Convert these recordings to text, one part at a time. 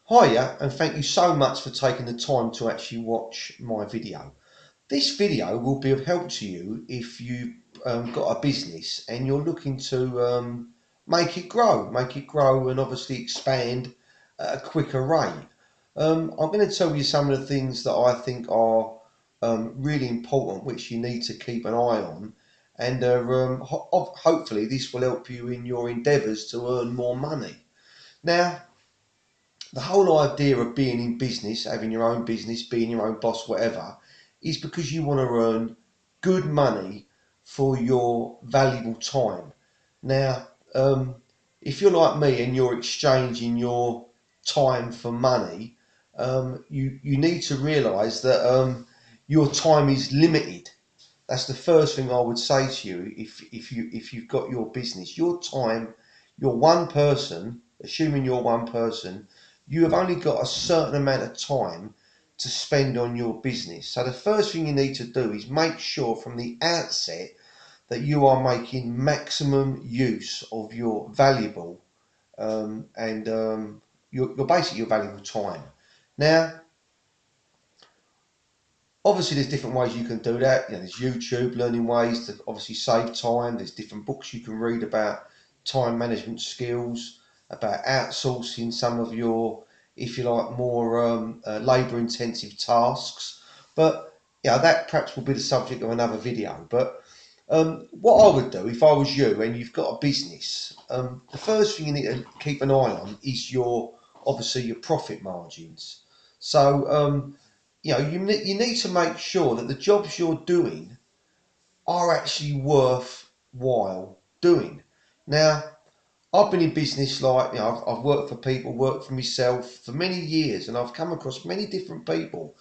Hiya, and thank you so much for taking the time to actually watch my video. This video will be of help to you if you've got a business and you're looking to make it grow and obviously expand at a quicker rate. I'm going to tell you some of the things that I think are really important, which you need to keep an eye on, and hopefully this will help you in your endeavours to earn more money. Now, the whole idea of being in business, having your own business, being your own boss, whatever, is because you want to earn good money for your valuable time. Now, if you're like me and you're exchanging your time for money, you need to realise that your time is limited. That's the first thing I would say to you if you've got your business. Your time, you're one person, assuming you're one person, you have only got a certain amount of time to spend on your business. So the first thing you need to do is make sure from the outset that you are making maximum use of your valuable and your basically your valuable time. Now, obviously, there's different ways you can do that. There's YouTube learning ways to obviously save time. There's different books you can read about time management skills, about outsourcing some of your, if you like, more labour-intensive tasks. But that perhaps will be the subject of another video. But what I would do if I was you and you've got a business, the first thing you need to keep an eye on is obviously your profit margins. So you need to make sure that the jobs you're doing are actually worthwhile doing. Now, I've been in business I've worked for people, worked for myself for many years, and I've come across many different people.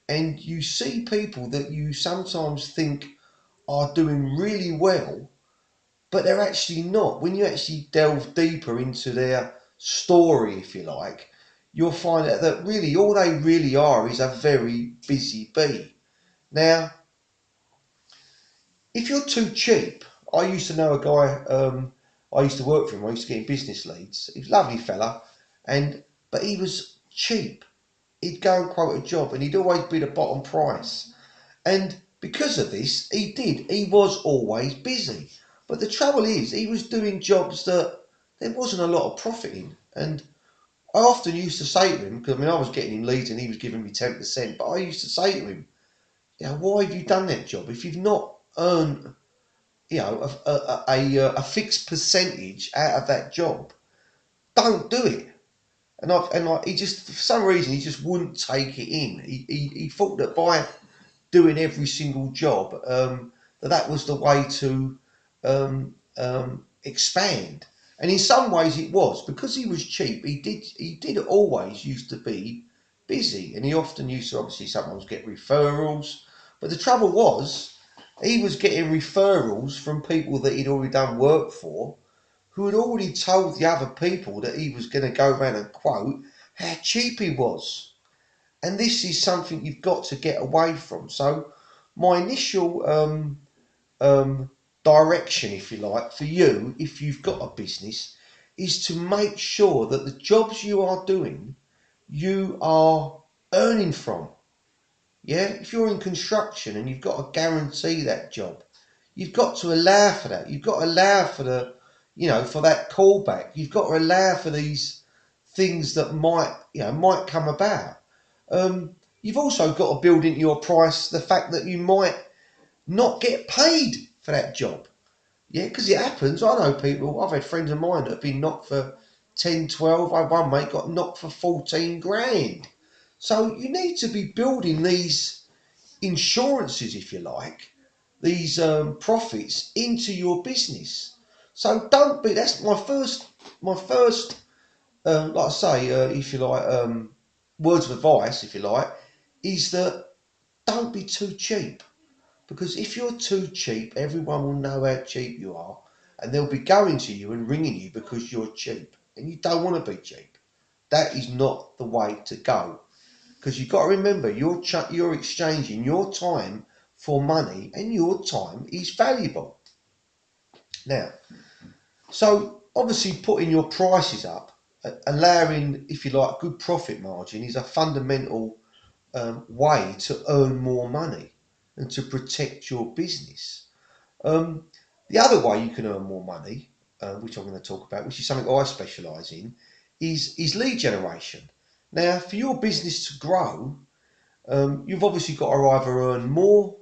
And you see people that you sometimes think are doing really well, but they're actually not. When you actually delve deeper into their story, if you like, you'll find out that really all they really are is a very busy bee. Now, if you're too cheap, I used to know a guy. I used to work for him. I used to get him business leads. He was a lovely fella, but he was cheap. He'd go and quote a job, and he'd always be the bottom price. And because of this, he was always busy. But the trouble is, he was doing jobs that there wasn't a lot of profit in. And I often used to say to him, because I was getting him leads and he was giving me 10%, but I used to say to him, why have you done that job? If you've not earned, a fixed percentage out of that job, don't do it. He just, for some reason, he just wouldn't take it in. He thought that by doing every single job, that was the way to expand. And in some ways it was, because he was cheap. He did always used to be busy, and he often used to obviously sometimes get referrals. But the trouble was, he was getting referrals from people that he'd already done work for, who had already told the other people that he was going to go around and quote how cheap he was. And this is something you've got to get away from. So my initial um, direction, if you like, for you, if you've got a business, is to make sure that the jobs you are doing, you are earning from. Yeah, if you're in construction and you've got to guarantee that job, you've got to allow for that. You've got to allow for for that callback. You've got to allow for these things that might come about. You've also got to build into your price the fact that you might not get paid for that job. Yeah, because it happens. I know people, I've had friends of mine that have been knocked for 10, 12. I had one mate got knocked for 14 grand. So you need to be building these insurances, if you like, these profits into your business. So don't be, that's my first, like I say, if you like, words of advice, if you like, is that don't be too cheap. Because if you're too cheap, everyone will know how cheap you are, and they'll be going to you and ringing you because you're cheap. And you don't want to be cheap. That is not the way to go. Because you've got to remember, you're exchanging your time for money, and your time is valuable. Now, so obviously putting your prices up allowing, if you like, good profit margin is a fundamental way to earn more money and to protect your business. Um, the other way you can earn more money, which I'm going to talk about, which is something I specialise in, is lead generation. Now, for your business to grow, you've obviously got to either earn more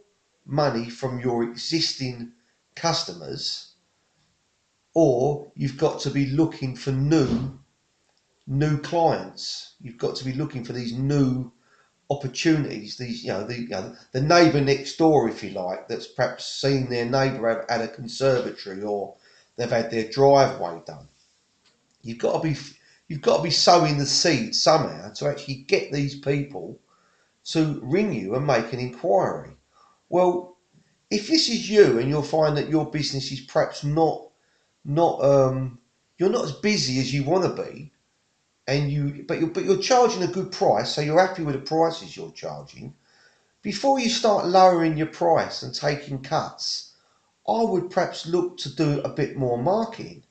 money from your existing customers, or you've got to be looking for new clients. You've got to be looking for these new opportunities. These, the neighbour next door, if you like, that's perhaps seen their neighbour have had a conservatory, or they've had their driveway done. You've got to be you've got to be sowing the seed somehow to actually get these people to ring you and make an inquiry. Well, if this is you and you'll find that your business is perhaps not you're not as busy as you want to be, and you're charging a good price, so you're happy with the prices you're charging. Before you start lowering your price and taking cuts, I would perhaps look to do a bit more marketing.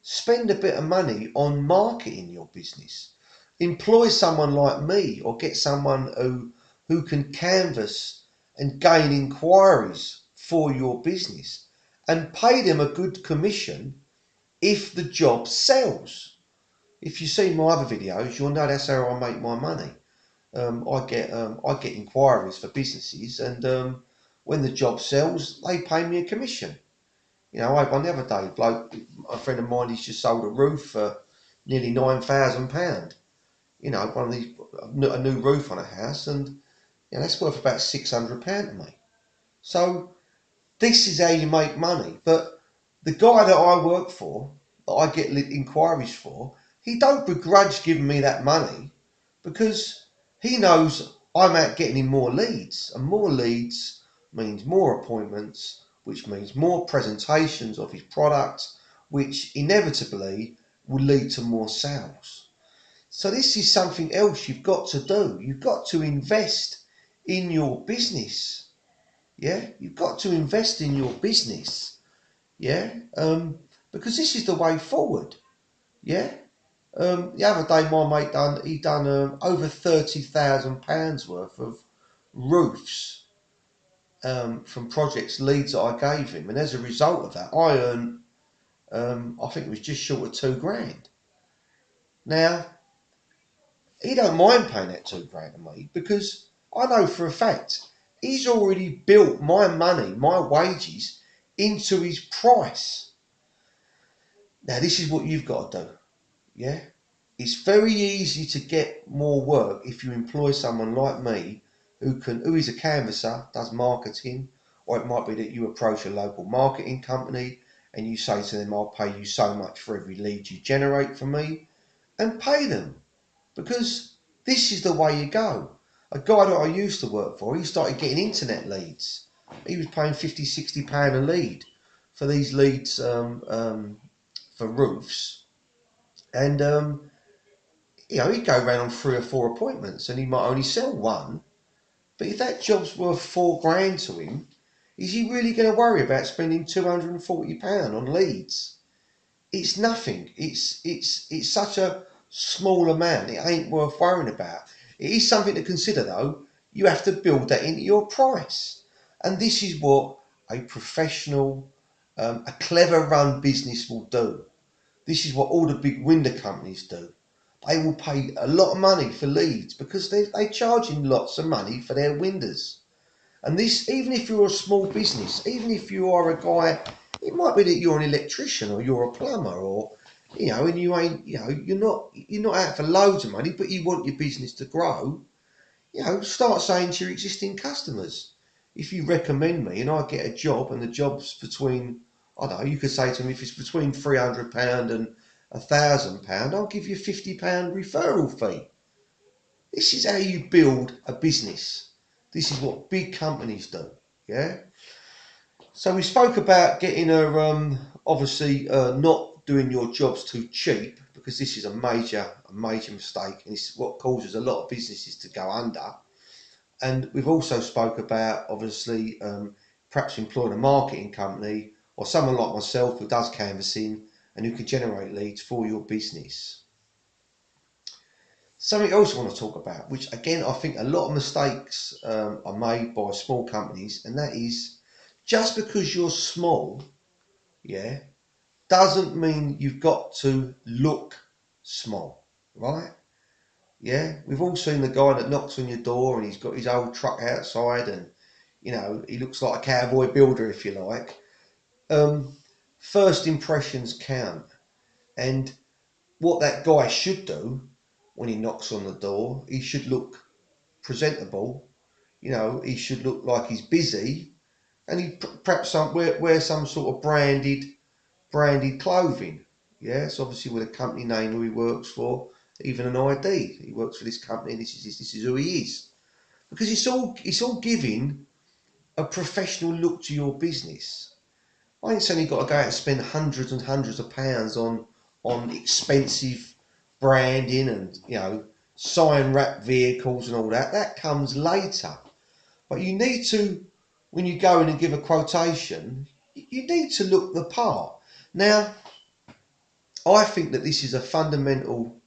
Spend a bit of money on marketing your business. Employ someone like me, or get someone who can canvass and gain inquiries for your business, and pay them a good commission if the job sells. If you see my other videos, you'll know that's how I make my money. I get inquiries for businesses, and when the job sells, they pay me a commission. You know, on the other day, a friend of mine, he's just sold a roof for nearly £9,000. You know, one of these a new roof on a house, and that's worth about £600 to me. So this is how you make money. But the guy that I work for, that I get inquiries for, he don't begrudge giving me that money, because he knows I'm out getting him more leads, and more leads means more appointments, which means more presentations of his product, which inevitably will lead to more sales. So this is something else you've got to do. You've got to invest in your business. Yeah, you've got to invest in your business. Yeah, because this is the way forward. Yeah. The other day, my mate done over £30,000 worth of roofs from projects leads that I gave him, and as a result of that, I earned I think it was just short of 2 grand. Now he don't mind paying that 2 grand to me, because I know for a fact he's already built my money, my wages, into his price. Now this is what you've got to do. Yeah. It's very easy to get more work if you employ someone like me who is a canvasser, does marketing, or it might be that you approach a local marketing company and you say to them, I'll pay you so much for every lead you generate for me, and pay them, because this is the way you go. A guy that I used to work for, he started getting internet leads. He was paying £50, £60 a lead for these leads, for roofs, and he'd go around on 3 or 4 appointments, and he might only sell one. But if that job's worth 4 grand to him, is he really going to worry about spending £240 on leads? It's nothing. It's such a small amount. It ain't worth worrying about. It is something to consider, though. You have to build that into your price, and this is what a professional, a clever run business will do. This is what all the big window companies do. They will pay a lot of money for leads, because they charging lots of money for their windows. And this, even if you're a small business, even if you are a guy, it might be that you're an electrician, or you're a plumber, or and you ain't, you're not out for loads of money, but you want your business to grow. Start saying to your existing customers, if you recommend me and I get a job, and the job's between, I don't know, you could say to me, if it's between £300 and £1,000, I'll give you £50 referral fee. This is how you build a business. This is what big companies do. Yeah. So we spoke about getting obviously not doing your jobs too cheap, because this is a major mistake, and it's what causes a lot of businesses to go under. And we've also spoke about, obviously, perhaps employing a marketing company, or someone like myself who does canvassing and who can generate leads for your business. Something else I want to talk about, which again I think a lot of mistakes are made by small companies, and that is just because you're small, yeah, doesn't mean you've got to look small, right? Yeah, we've all seen the guy that knocks on your door and he's got his old truck outside, and he looks like a cowboy builder, if you like. Um, First impressions count, and what that guy should do when he knocks on the door, he should look presentable. He should look like he's busy, and he perhaps wear some sort of branded clothing. Yes, obviously with a company name who he works for, even an ID. He works for this company. This is who he is, because it's all giving a professional look to your business. I ain't saying you've got to go out and spend hundreds and hundreds of pounds on expensive branding and sign wrap vehicles and all that. That comes later. But you need to, when you go in and give a quotation, you need to look the part. Now, I think that this is a fundamental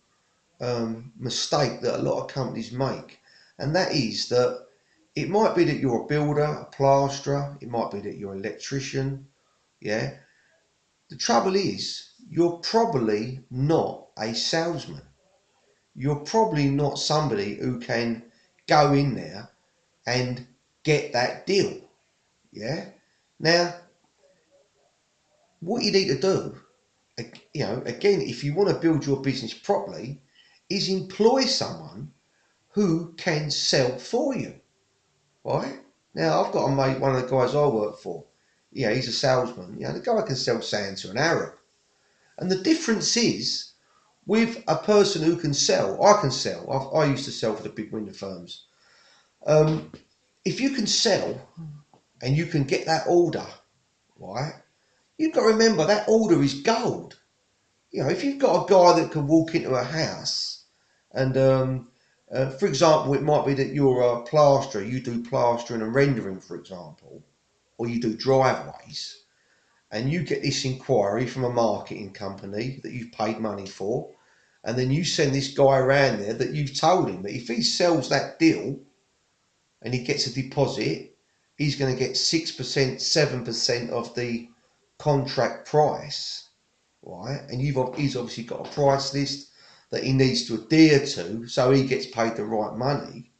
mistake that a lot of companies make, and that is that it might be that you're a builder, a plasterer, it might be that you're an electrician, yeah. The trouble is, you're probably not a salesman. You're probably not somebody who can go in there and get that deal, yeah. Now, what you need to do, again, if you want to build your business properly, is employ someone who can sell for you, right? Now, I've got a mate, one of the guys I work for. Yeah, he's a salesman. The guy can sell sand to an Arab. And the difference is, with a person who can sell, I can sell. I used to sell for the big window firms. Um, if you can sell and you can get that order, right? You've got to remember that order is gold. If you've got a guy that can walk into a house and, for example, it might be that you're a plasterer, you do plastering and rendering, for example, or you do driveways, and you get this inquiry from a marketing company that you've paid money for, and then you send this guy around there that you've told him that if he sells that deal and he gets a deposit, he's going to get 6%, 7% of the contract price, right? And he's obviously got a price list that he needs to adhere to so he gets paid the right money.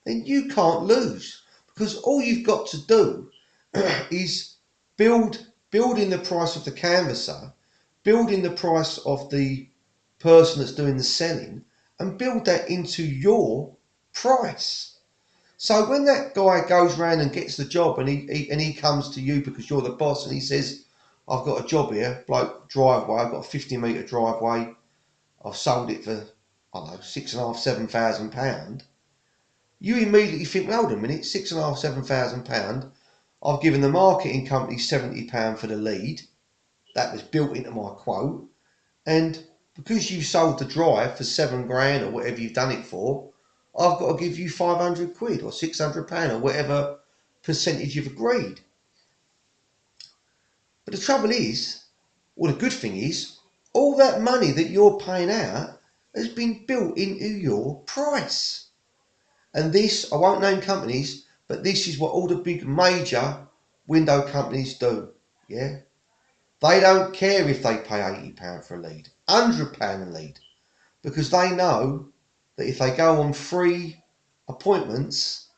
Then you can't lose, because all you've got to do is building the price of the canvasser, building the price of the person that's doing the selling, and build that into your price. So when that guy goes round and gets the job, and he comes to you because you're the boss, and he says, "I've got a job here, bloke, driveway. I've got a 50-metre driveway. I've sold it for, I don't know, £6,500, £7,000." You immediately think, well, hold a minute, £6,500, £7,000. I've given the marketing company £70 for the lead. That was built into my quote. And because you sold the drive for 7 grand or whatever you've done it for, I've got to give you 500 quid or £600 or whatever percentage you've agreed. But the trouble is, well, the good thing is, all that money that you're paying out has been built into your price. And this, I won't name companies, but this is what all the big major window companies do. Yeah. They don't care if they pay £80 for a lead, £100 a lead, because they know that if they go on free appointments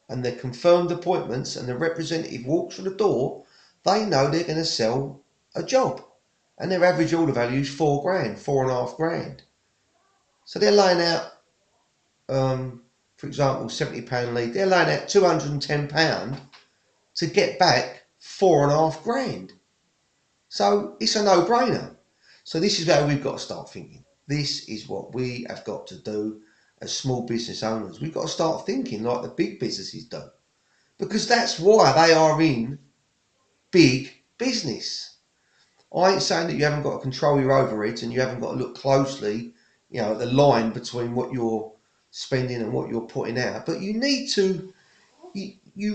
and they're confirmed appointments and the representative walks through the door, they know they're going to sell a job. And their average order value is 4 grand, 4.5 grand. So they're laying out, for example, £70 lead, they're laying out £210 to get back 4.5 grand. So it's a no-brainer. So this is how we've got to start thinking. This is what we have got to do as small business owners. We've got to start thinking like the big businesses do, because that's why they are in big business. I ain't saying that you haven't got to control your overheads and you haven't got to look closely, at the line between what you're spending and what you're putting out, but you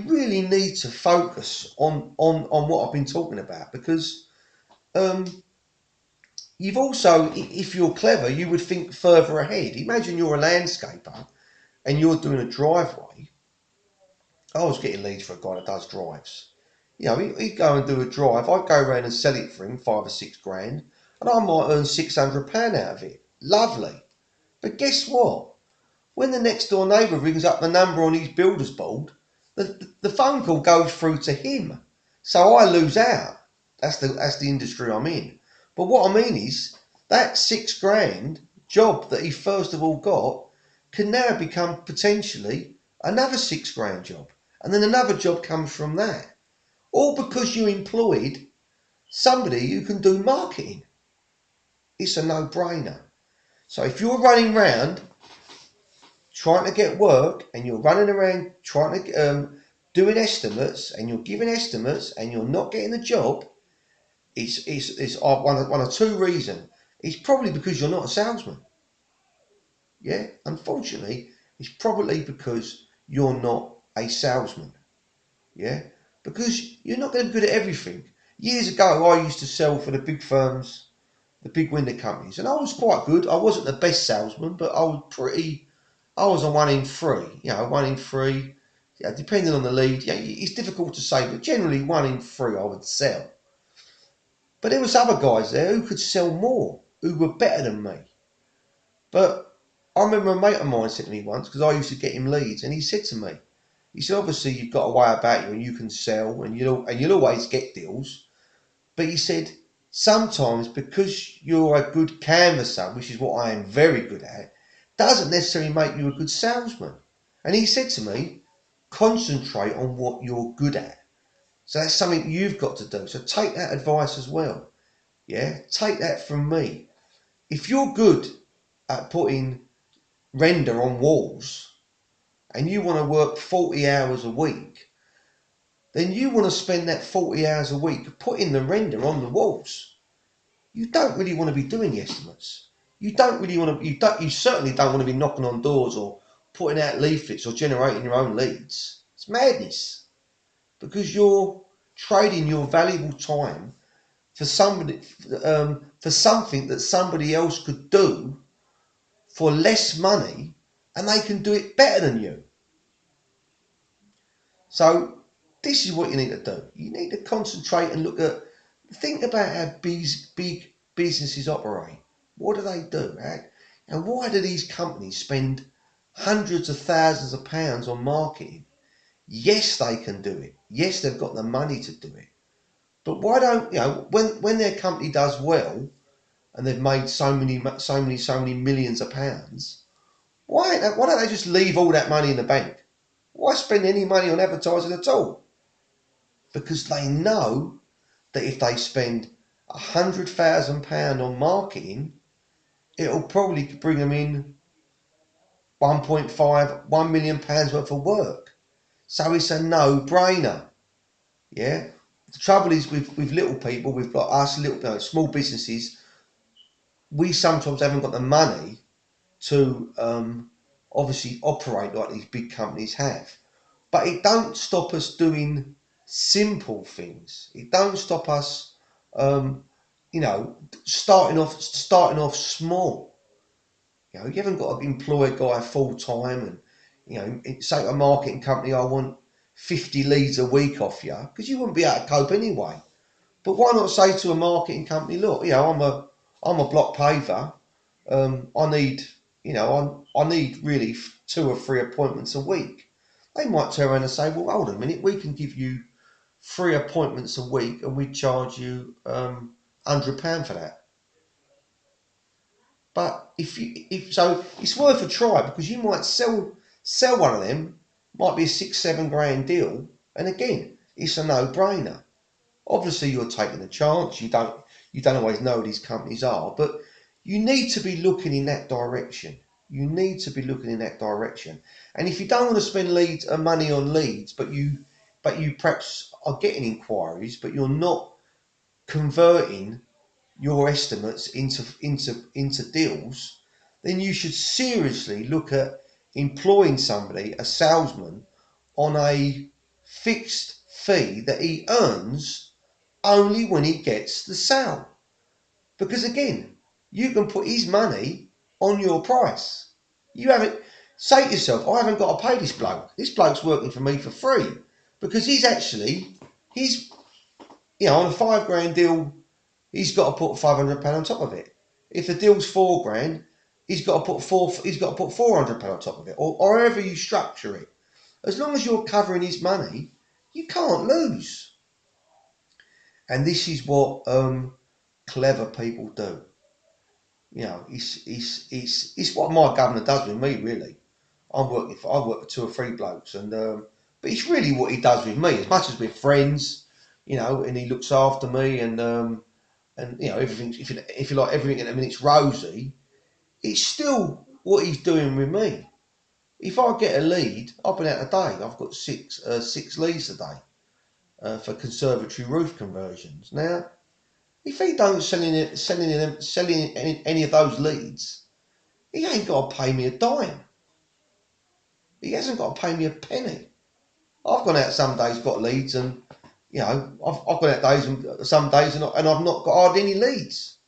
really need to focus on what I've been talking about, because you've also, if you're clever, you would think further ahead. Imagine you're a landscaper and you're doing a driveway. I was getting leads for a guy that does drives. You know, he'd go and do a drive. I'd go around and sell it for him, 5 or 6 grand, and I might earn £600 out of it. Lovely. But guess what? When the next door neighbour rings up the number on his builder's board, the phone call goes through to him. So I lose out. That's the industry I'm in. But what I mean is that 6 grand job that he first of all got can now become potentially another 6 grand job. And then another job comes from that. All because you employed somebody who can do marketing. It's a no-brainer. So if you're running around trying to get work and you're running around trying to doing estimates and you're giving estimates and you're not getting the job, it's one of two reasons. It's probably because you're not a salesman. Yeah, unfortunately, it's probably because you're not a salesman. Yeah, because you're not going to be good at everything. Years ago, I used to sell for the big firms, the big window companies, and I was quite good. I wasn't the best salesman, but I was a 1 in 3. You know, 1 in 3. Yeah, depending on the lead, yeah, it's difficult to say, but generally 1 in 3 I would sell. But there was other guys there who could sell more, who were better than me. But I remember a mate of mine said to me once, because I used to get him leads, and he said to me, he said, obviously you've got a way about you and you can sell and you'll always get deals. But he said, sometimes because you're a good canvasser, which is what I am very good at, doesn't necessarily make you a good salesman. And he said to me, concentrate on what you're good at. So that's something you've got to do. So take that advice as well. Yeah, take that from me. If you're good at putting render on walls and you want to work 40 hours a week, then you want to spend that 40 hours a week putting the render on the walls. You don't really want to be doing the estimates. You don't really want to. You certainly don't want to be knocking on doors or putting out leaflets or generating your own leads. It's madness because you're trading your valuable time for somebody for something that somebody else could do for less money, and they can do it better than you. So this is what you need to do. You need to concentrate and think about how big businesses operate. What do they do? And why do these companies spend hundreds of thousands of pounds on marketing? Yes, they can do it. Yes, they've got the money to do it. But why don't when their company does well and they've made so many millions of pounds? Why don't they just leave all that money in the bank? Why spend any money on advertising at all? Because they know that if they spend £100,000 on marketing, it'll probably bring them in 1.5, £1 million worth of work. So it's a no-brainer. Yeah. The trouble is with little people, with like us small businesses, we sometimes haven't got the money to obviously operate like these big companies have. But it don't stop us doing simple things. It don't stop us, you know, starting off small. You know, you haven't got to employ a guy full time and, say to a marketing company, I want 50 leads a week off you, because you wouldn't be able to cope anyway. But why not say to a marketing company, look, I'm a block paver. I need, I need really 2 or 3 appointments a week. They might turn around and say, well, hold on a minute, we can give you 3 appointments a week and we charge you £100 for that. But if so, it's worth a try, because you might sell one of them, might be a 6, 7 grand deal, and again, it's a no-brainer. Obviously, you're taking a chance. You don't always know who these companies are, but you need to be looking in that direction. You need to be looking in that direction. And if you don't want to spend money on leads, but you perhaps are getting inquiries, but you're not converting your estimates into deals, then you should seriously look at employing somebody, a salesman, on a fixed fee that he earns only when he gets the sale. Because again, you can put his money on your price. You haven't, say to yourself, I haven't got to pay this bloke. This bloke's working for me for free. Because he's, on a £5 grand deal, he's got to put £500 on top of it. If the deal's £4 grand, he's got to put £400 on top of it, or however you structure it. As long as you're covering his money, you can't lose. And this is what clever people do. It's what my governor does with me, really. I work for 2 or 3 blokes, but it's really what he does with me. As much as we're friends, and he looks after me, and everything. If you like, everything in a minute's rosy. It's still what he's doing with me. If I get a lead, I've been out today. I've got six leads today for conservatory roof conversions. Now, if he don't selling any of those leads, he ain't got to pay me a dime. He hasn't got to pay me a penny. I've gone out some days, got leads, and I've gone out days and some days, and I've not got hardly any leads.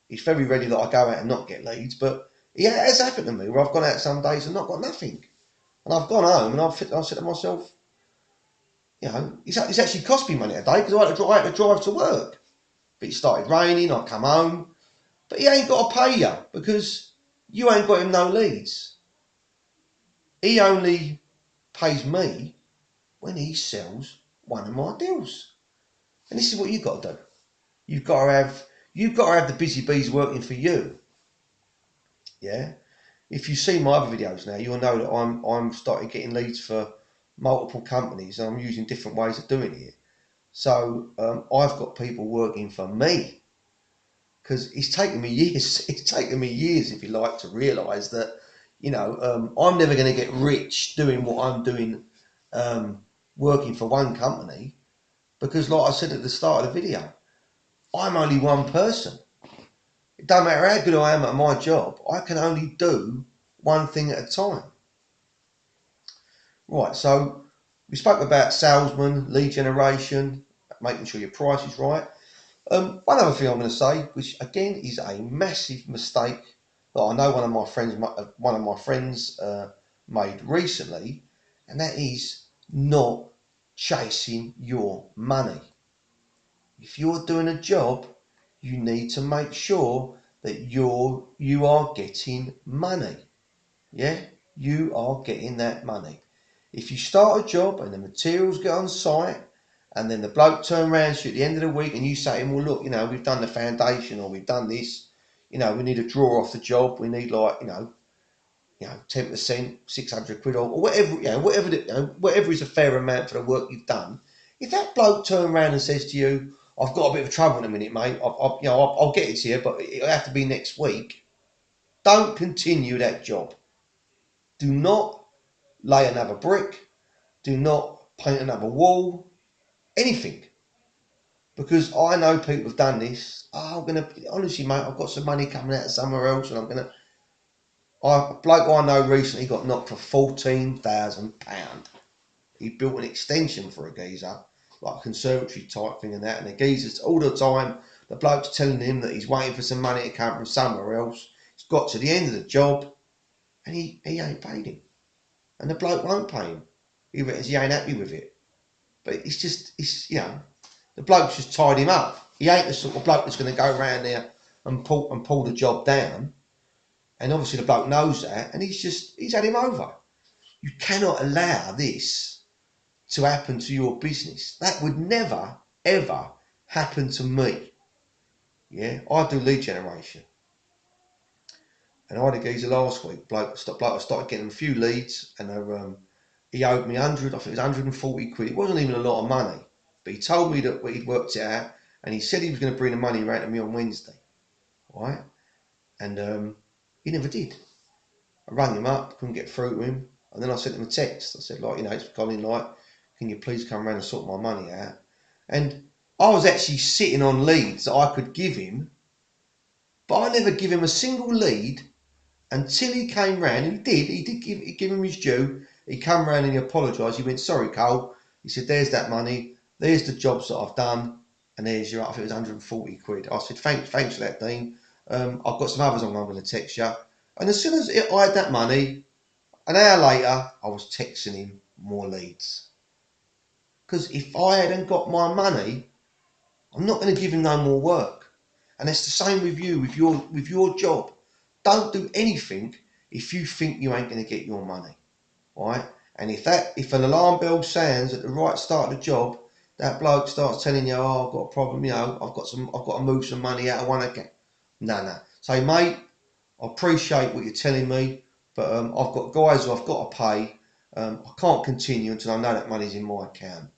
It's very rarely that I go out and not get leads, but it has happened to me where I've gone out some days and not got nothing. And I've gone home and I've said to myself, it's actually cost me money a day because I had to drive to work. But it started raining, I come home, but he ain't got to pay you because you ain't got him no leads. He only pays me when he sells one of my deals. And this is what you've got to do. You've got to have the busy bees working for you. Yeah. If you see my other videos now, you'll know that I'm starting getting leads for multiple companies, and I'm using different ways of doing it. So I've got people working for me because it's taken me years. It's taken me years, if you like, to realise that I'm never going to get rich doing what I'm doing, working for one company, because, like I said at the start of the video, I'm only one person. It don't matter how good I am at my job, I can only do one thing at a time. Right, so we spoke about salesmen, lead generation, making sure your price is right. One other thing I'm going to say, which again is a massive mistake that I know one of my friends made recently, and that is not chasing your money. If you're doing a job, you need to make sure that you are getting money. Yeah, you are getting that money. If you start a job and the materials get on site, and then the bloke turn around to you at the end of the week and you say to him, well, look, we've done the foundation, or we've done this, we need a draw off the job, we need 10%, 600 quid, or whatever, whatever is a fair amount for the work you've done. If that bloke turn around and says to you, I've got a bit of trouble in a minute, mate, I'll get it to you, but it'll have to be next week. Don't continue that job. Do not lay another brick. Do not paint another wall. Anything. Because I know people have done this. Oh, honestly, mate, I've got some money coming out of somewhere else, and a bloke I know recently got knocked for £14,000. He built an extension for a geezer, like a conservatory type thing and that, and the geezer's all the time, the bloke's telling him that he's waiting for some money to come from somewhere else. He's got to the end of the job, and he ain't paid him. And the bloke won't pay him. He reckons he ain't happy with it. But the bloke's just tied him up. He ain't the sort of bloke that's going to go around there and pull the job down. And obviously the bloke knows that, and he's had him over. You cannot allow this to happen to your business. That would never, ever happen to me. Yeah, I do lead generation. And I had a geezer last week. I started getting a few leads, and he owed me I think it was 140 quid. It wasn't even a lot of money, but he told me that he'd worked it out, and he said he was going to bring the money around to me on Wednesday, right? And he never did. I rang him up, couldn't get through to him, and then I sent him a text. I said, it's gone in, can you please come around and sort my money out? And I was actually sitting on leads that I could give him, but I never give him a single lead until he came round, and he did give him his due. He came round and he apologised. He went, sorry, Cole. He said, there's that money. There's the jobs that I've done. And there's your, I think it was 140 quid. I said, thanks for that, Dean. I've got some others I'm going to text you. And as soon as I had that money, an hour later, I was texting him more leads. Because if I hadn't got my money, I'm not going to give him no more work. And it's the same with you, with your job. Don't do anything if you think you ain't going to get your money, right? And if an alarm bell sounds at the right start of the job, that bloke starts telling you, "Oh, I've got a problem. I've got to move some money out of one account." No. Say, mate, I appreciate what you're telling me, but I've got guys who I've got to pay. I can't continue until I know that money's in my account.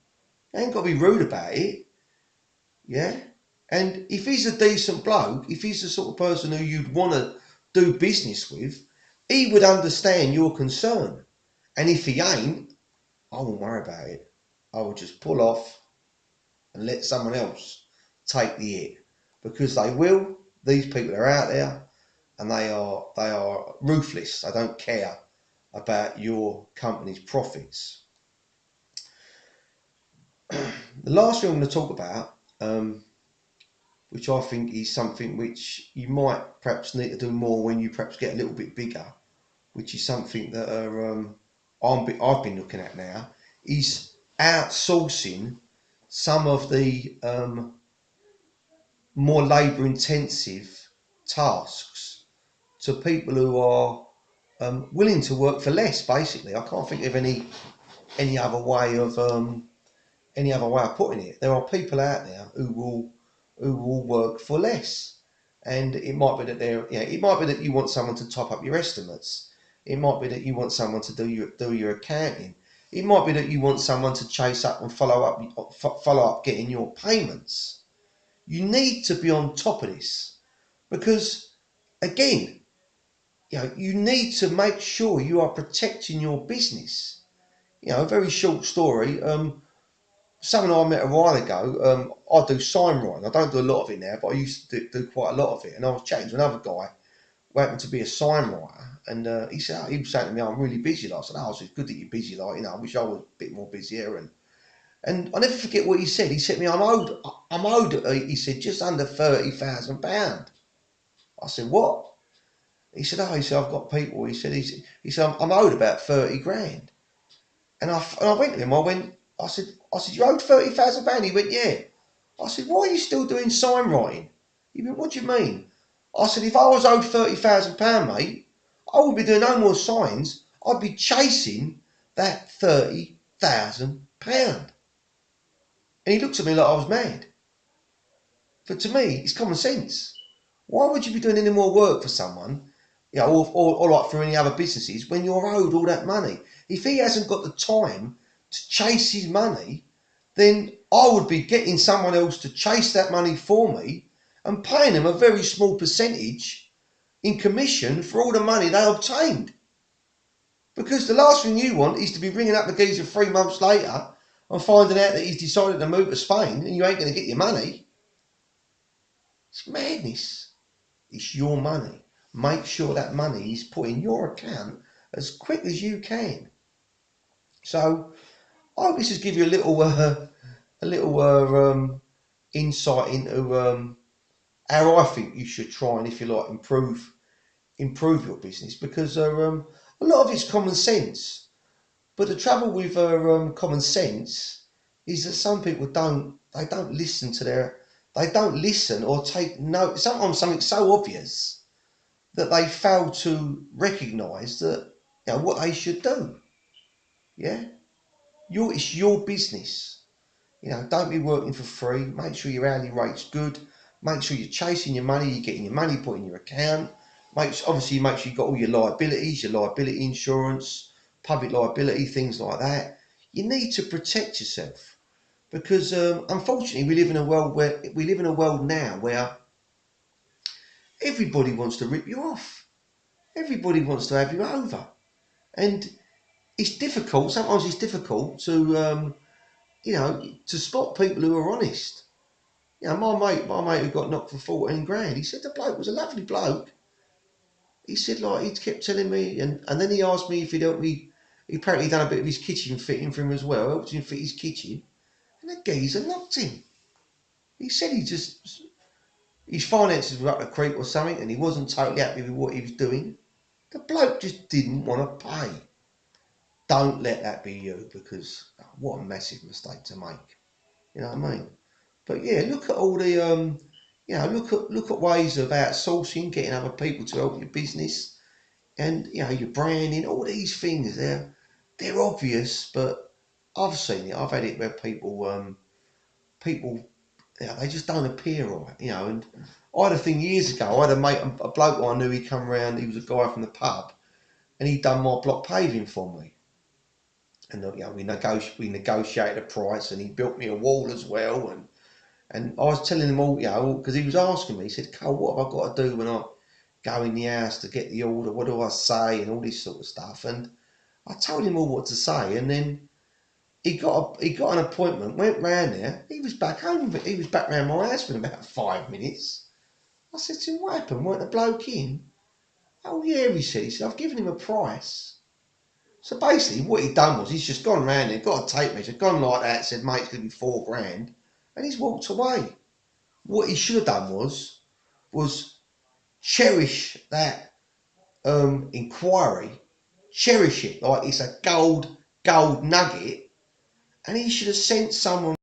You ain't got to be rude about it, yeah? And if he's a decent bloke, if he's the sort of person who you'd want to do business with, he would understand your concern. And if he ain't, I won't worry about it. I will just pull off and let someone else take the hit. Because they will. These people are out there and they are ruthless. They don't care about your company's profits. The last thing I'm going to talk about, which I think is something which you might perhaps need to do more when you perhaps get a little bit bigger, which is something that I've been looking at now, is outsourcing some of the more labour intensive tasks to people who are willing to work for less. Basically, I can't think of any other way of putting it. There are people out there who will work for less, and it might be that it might be that you want someone to top up your estimates. It might be that you want someone to do your accounting. It might be that you want someone to chase up and follow up getting your payments. You need to be on top of this because, again, you need to make sure you are protecting your business. A very short story. Someone I met a while ago, I do sign writing. I don't do a lot of it now, but I used to do quite a lot of it. And I was chatting to another guy who happened to be a sign writer, and he was saying to me, "I'm really busy." Like, I said, "Oh, it's good that you're busy. Like, I wish I was a bit more busier." And I never forget what he said. He said to me, I'm owed. He said just under £30,000. I said, "What?" He said, "Oh," he said, "I've got people." He said, I'm owed about 30 grand. And I went to him. I said, "You owed £30,000?" He went, "Yeah." I said, "Why are you still doing sign writing?" He went, "What do you mean?" I said, "If I was owed £30,000, mate, I wouldn't be doing no more signs. I'd be chasing that £30,000. And he looked at me like I was mad. But to me, it's common sense. Why would you be doing any more work for someone, or like for any other businesses, when you're owed all that money? If he hasn't got the time to chase his money, then I would be getting someone else to chase that money for me and paying them a very small percentage in commission for all the money they obtained. Because the last thing you want is to be ringing up the geezer 3 months later and finding out that he's decided to move to Spain and you ain't going to get your money. It's madness. It's your money. Make sure that money is put in your account as quick as you can. So I hope this has given you a little insight into how I think you should try and, if you like, improve your business, because a lot of it's common sense. But the trouble with common sense is that some people don't listen they don't listen or take note. Sometimes something so obvious that they fail to recognise that what they should do. Yeah, it's your business. Don't be working for free. Make sure your hourly rate's good. Make sure you're chasing your money. You're getting your money put in your account. Obviously make sure you've got all your liabilities, your liability insurance, public liability, things like that. You need to protect yourself because unfortunately we live in a world now where everybody wants to rip you off. Everybody wants to have you over, and it's difficult. Sometimes it's difficult to spot people who are honest. My mate who got knocked for 14 grand, he said the bloke was a lovely bloke. He said, like, he kept telling me, and then he asked me if he'd help me. He apparently done a bit of his kitchen fitting for him as well, helped him fit his kitchen, and the geezer knocked him. He said his finances were up the creek or something, and he wasn't totally happy with what he was doing. The bloke just didn't want to pay. Don't let that be you, because what a massive mistake to make. You know what I mean? But yeah, look at all the look at ways of outsourcing, getting other people to help your business, and your branding. All these things, they're obvious, but I've seen it. I've had it where people they just don't appear right. And I had a thing years ago. I had a mate, a bloke I knew. He come round. He was a guy from the pub, and he'd done my block paving for me. And we negotiated a price, and he built me a wall as well. And I was telling him all, because he was asking me. He said, "Cole, what have I got to do when I go in the house to get the order? What do I say?" And all this sort of stuff. And I told him all what to say, and then he got an appointment. Went round there. He was back home. He was back round my house in about 5 minutes. I said to him, "What happened? Weren't the bloke in?" "Oh yeah," he said. He said, "I've given him a price." So basically, what he'd done was he's just gone round there, got a tape measure, gone like that, said, "Mate, it's going to be 4 grand," and he's walked away. What he should have done was cherish that inquiry, cherish it like it's a gold nugget, and he should have sent someone